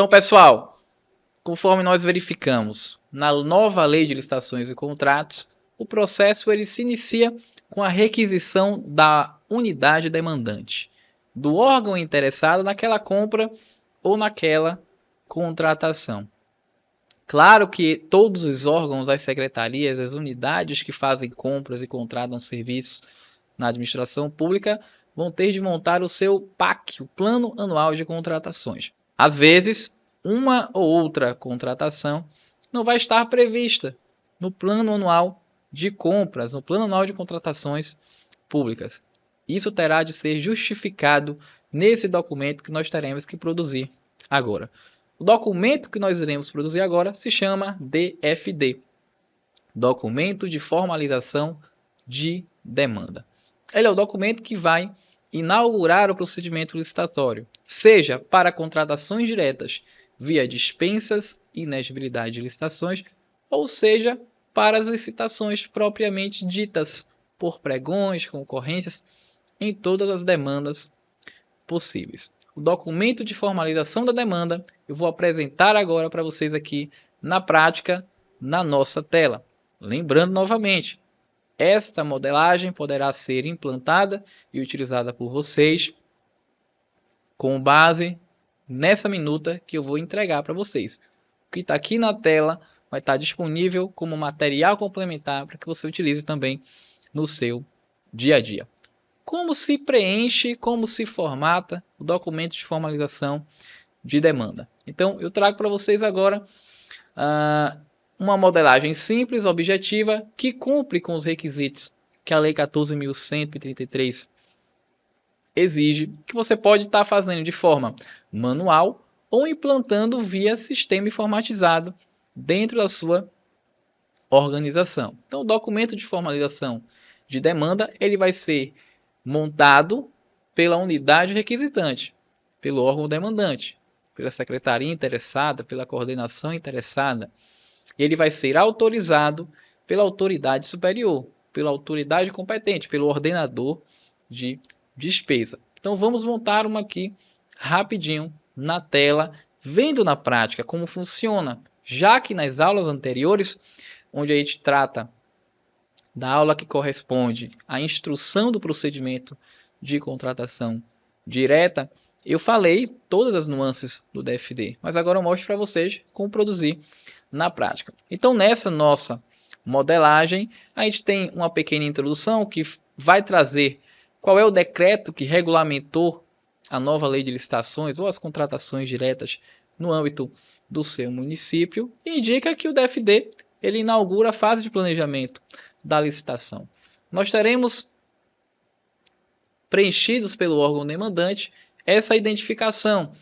Então, pessoal, conforme nós verificamos na nova Lei de Licitações e Contratos, o processo ele se inicia com a requisição da unidade demandante, do órgão interessado naquela compra ou naquela contratação. Claro que todos os órgãos, as secretarias, as unidades que fazem compras e contratam serviços na administração pública vão ter de montar o seu PAC, o Plano Anual de Contratações. Às vezes, uma ou outra contratação não vai estar prevista no Plano Anual de Compras, no Plano Anual de Contratações Públicas. Isso terá de ser justificado nesse documento que nós teremos que produzir agora. O documento que nós iremos produzir agora se chama DFD, Documento de Formalização de Demanda. Ele é o documento que vai inaugurar o procedimento licitatório, seja para contratações diretas via dispensas e inexigibilidade de licitações, ou seja, para as licitações propriamente ditas, por pregões, concorrências, em todas as demandas possíveis. O documento de formalização da demanda eu vou apresentar agora para vocês aqui na prática, na nossa tela. Lembrando novamente, esta modelagem poderá ser implantada e utilizada por vocês com base nessa minuta que eu vou entregar para vocês. O que está aqui na tela vai estar disponível como material complementar para que você utilize também no seu dia a dia. Como se preenche, como se formata o documento de formalização de demanda. Então, eu trago para vocês agora uma modelagem simples, objetiva, que cumpre com os requisitos que a Lei 14.133 exige, que você pode estar fazendo de forma manual ou implantando via sistema informatizado dentro da sua organização. Então, o documento de formalização de demanda ele vai ser montado pela unidade requisitante, pelo órgão demandante, pela secretaria interessada, pela coordenação interessada. Ele vai ser autorizado pela autoridade superior, pela autoridade competente, pelo ordenador de despesa. Então vamos montar uma aqui rapidinho na tela, vendo na prática como funciona, já que nas aulas anteriores, onde a gente trata da aula que corresponde à instrução do procedimento de contratação direta, eu falei todas as nuances do DFD, mas agora eu mostro para vocês como produzir na prática. Então, nessa nossa modelagem, a gente tem uma pequena introdução que vai trazer qual é o decreto que regulamentou a nova lei de licitações ou as contratações diretas no âmbito do seu município e indica que o DFD ele inaugura a fase de planejamento da licitação. Nós teremos preenchidos pelo órgão demandante essa identificação,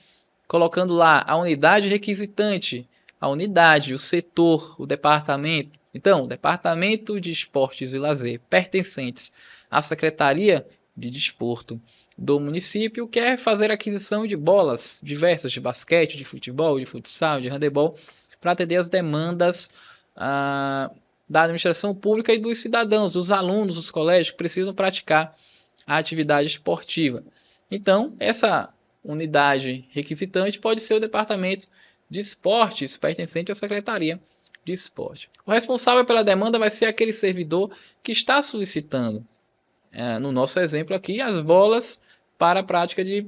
colocando lá a unidade requisitante, a unidade, o setor, o departamento. Então, o Departamento de Esportes e Lazer, pertencentes à Secretaria de Desporto do município, quer fazer aquisição de bolas diversas de basquete, de futebol, de futsal, de handebol, para atender as demandas da administração pública e dos cidadãos, dos alunos dos colégios que precisam praticar a atividade esportiva. Então, essa unidade requisitante pode ser o departamento de esportes pertencente à Secretaria de Esporte. O responsável pela demanda vai ser aquele servidor que está solicitando, no nosso exemplo aqui, as bolas para a prática de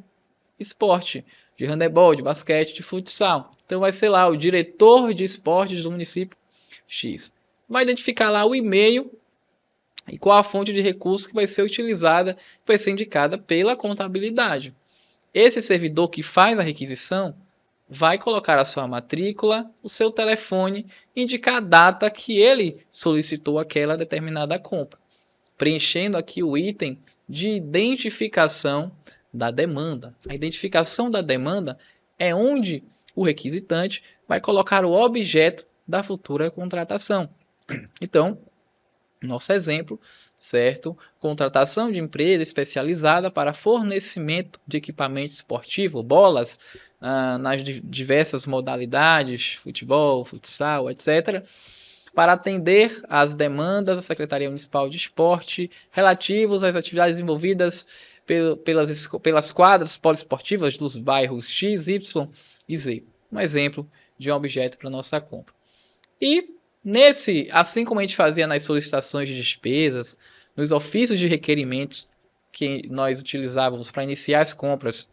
esporte, de handebol, de basquete, de futsal. Então vai ser lá o diretor de esportes do município X. Vai identificar lá o e-mail e qual a fonte de recurso que vai ser utilizada, que vai ser indicada pela contabilidade. Esse servidor que faz a requisição vai colocar a sua matrícula, o seu telefone, indicar a data que ele solicitou aquela determinada compra, preenchendo aqui o item de identificação da demanda. A identificação da demanda é onde o requisitante vai colocar o objeto da futura contratação. Então, nosso exemplo, certo? Contratação de empresa especializada para fornecimento de equipamento esportivo, bolas, nas diversas modalidades, futebol, futsal, etc., para atender às demandas da Secretaria Municipal de Esporte relativos às atividades envolvidas pelas quadras poliesportivas dos bairros X, Y e Z. um exemplo de um objeto para nossa compra. E assim como a gente fazia nas solicitações de despesas, nos ofícios de requerimentos que nós utilizávamos para iniciar as compras,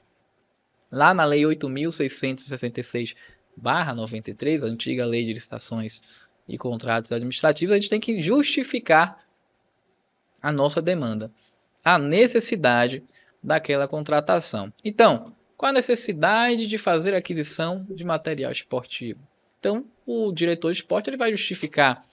lá na Lei 8.666/93, a antiga Lei de Licitações e Contratos Administrativos, a gente tem que justificar a nossa demanda, a necessidade daquela contratação. Então, qual a necessidade de fazer aquisição de material esportivo? Então, o diretor de esporte ele vai justificar,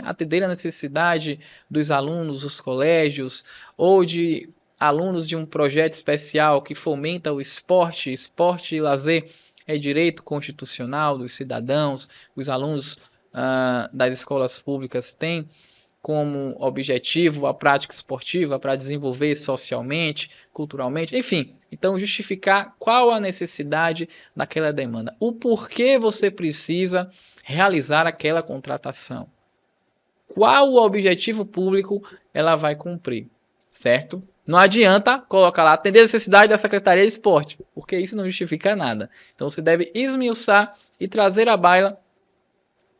atender a necessidade dos alunos dos colégios ou de alunos de um projeto especial que fomenta o esporte. Esporte e lazer é direito constitucional dos cidadãos. Os alunos das escolas públicas têm como objetivo a prática esportiva para desenvolver socialmente, culturalmente, enfim. Então, justificar qual a necessidade daquela demanda, o porquê você precisa realizar aquela contratação, qual o objetivo público ela vai cumprir, certo? Não adianta colocar lá atender a necessidade da Secretaria de Esporte, porque isso não justifica nada. Então, você deve esmiuçar e trazer à baila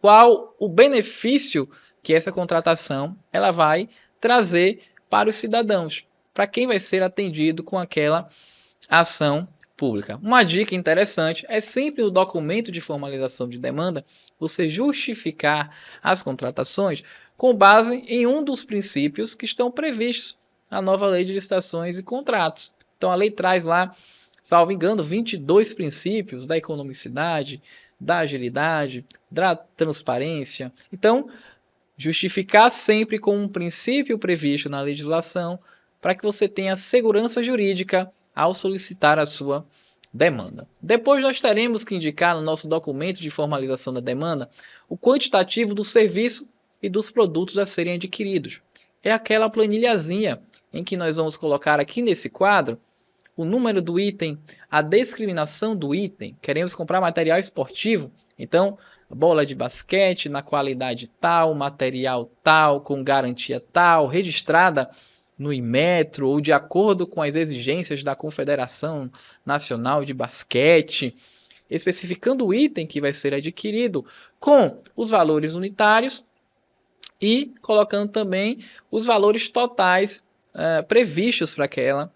qual o benefício que essa contratação ela vai trazer para os cidadãos, para quem vai ser atendido com aquela ação pública. Uma dica interessante é sempre no documento de formalização de demanda você justificar as contratações com base em um dos princípios que estão previstos na nova Lei de Licitações e Contratos. Então a lei traz lá, salvo engano, 22 princípios da economicidade, da agilidade, da transparência. Então, justificar sempre com um princípio previsto na legislação para que você tenha segurança jurídica ao solicitar a sua demanda. Depois nós teremos que indicar no nosso documento de formalização da demanda o quantitativo do serviço e dos produtos a serem adquiridos. É aquela planilhazinha em que nós vamos colocar aqui nesse quadro o número do item, a discriminação do item. Queremos comprar material esportivo, então bola de basquete na qualidade tal, material tal, com garantia tal, registrada no Inmetro ou de acordo com as exigências da Confederação Nacional de Basquete, especificando o item que vai ser adquirido com os valores unitários e colocando também os valores totais previstos para aquela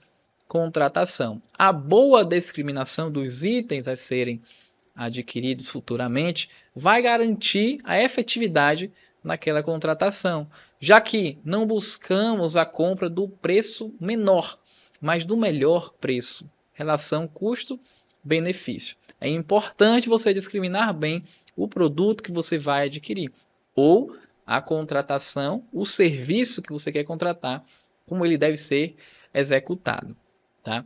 contratação. A boa discriminação dos itens a serem adquiridos futuramente vai garantir a efetividade naquela contratação, já que não buscamos a compra do preço menor, mas do melhor preço, relação custo-benefício. É importante você discriminar bem o produto que você vai adquirir, ou a contratação, o serviço que você quer contratar, como ele deve ser executado, tá?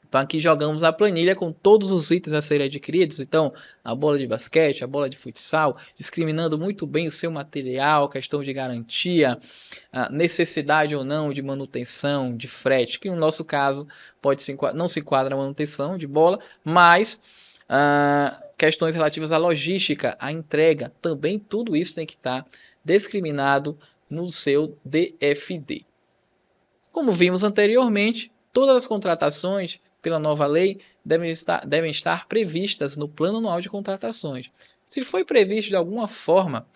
Então aqui jogamos a planilha com todos os itens a serem adquiridos. Então, a bola de basquete, a bola de futsal, discriminando muito bem o seu material, questão de garantia, necessidade ou não de manutenção, de frete, que no nosso caso não se enquadra a manutenção de bola, mas questões relativas à logística, à entrega, também tudo isso tem que estar discriminado no seu DFD. Como vimos anteriormente, todas as contratações pela nova lei devem estar previstas no Plano Anual de Contratações. Se foi previsto de alguma forma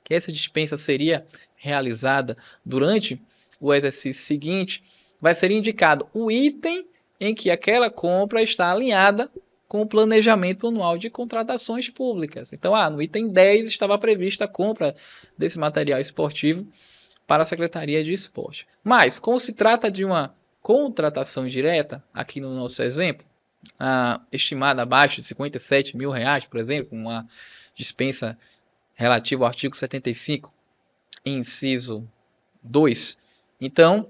que essa dispensa seria realizada durante o exercício seguinte, vai ser indicado o item em que aquela compra está alinhada com o planejamento anual de contratações públicas. Então, no item 10 estava prevista a compra desse material esportivo para a Secretaria de Esporte. Mas, como se trata de uma contratação direta, aqui no nosso exemplo, estimada abaixo de R$57 mil, por exemplo, com uma dispensa relativa ao artigo 75, inciso 2. Então,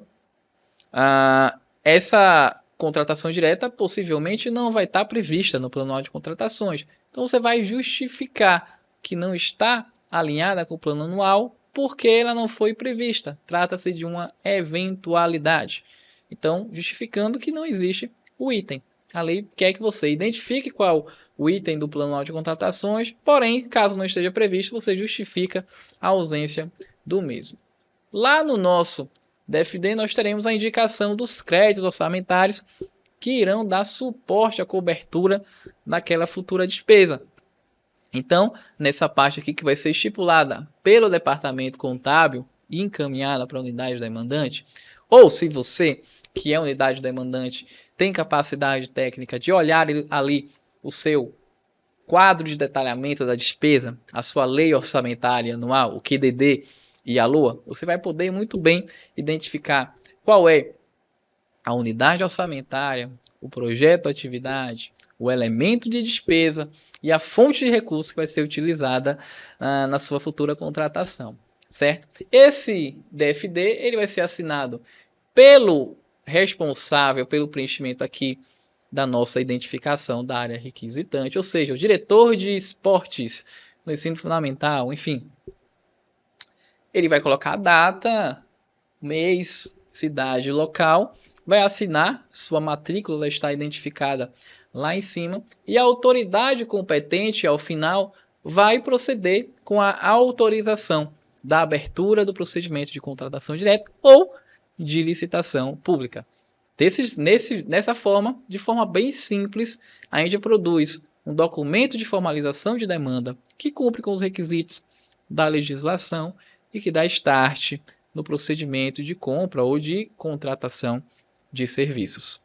essa contratação direta possivelmente não vai estar prevista no Plano Anual de Contratações. Então, você vai justificar que não está alinhada com o Plano Anual porque ela não foi prevista. Trata-se de uma eventualidade. Então, justificando que não existe o item. A lei quer que você identifique qual o item do Plano Anual de Contratações, porém, caso não esteja previsto, você justifica a ausência do mesmo. Lá no nosso DFD, nós teremos a indicação dos créditos orçamentários que irão dar suporte à cobertura daquela futura despesa. Então, nessa parte aqui que vai ser estipulada pelo departamento contábil e encaminhada para a unidade demandante, ou se você, que é unidade demandante, tem capacidade técnica de olhar ali o seu quadro de detalhamento da despesa, a sua lei orçamentária anual, o QDD e a LOA, você vai poder muito bem identificar qual é a unidade orçamentária, o projeto de atividade, o elemento de despesa e a fonte de recurso que vai ser utilizada na sua futura contratação, certo? Esse DFD ele vai ser assinado pelo responsável pelo preenchimento aqui da nossa identificação da área requisitante, ou seja, o diretor de esportes no ensino fundamental, enfim. Ele vai colocar a data, mês, cidade, local, vai assinar, sua matrícula está identificada lá em cima, e a autoridade competente, ao final, vai proceder com a autorização da abertura do procedimento de contratação direta ou de licitação pública. Nessa forma, de forma bem simples, a gente produz um documento de formalização de demanda que cumpre com os requisitos da legislação e que dá start no procedimento de compra ou de contratação de serviços.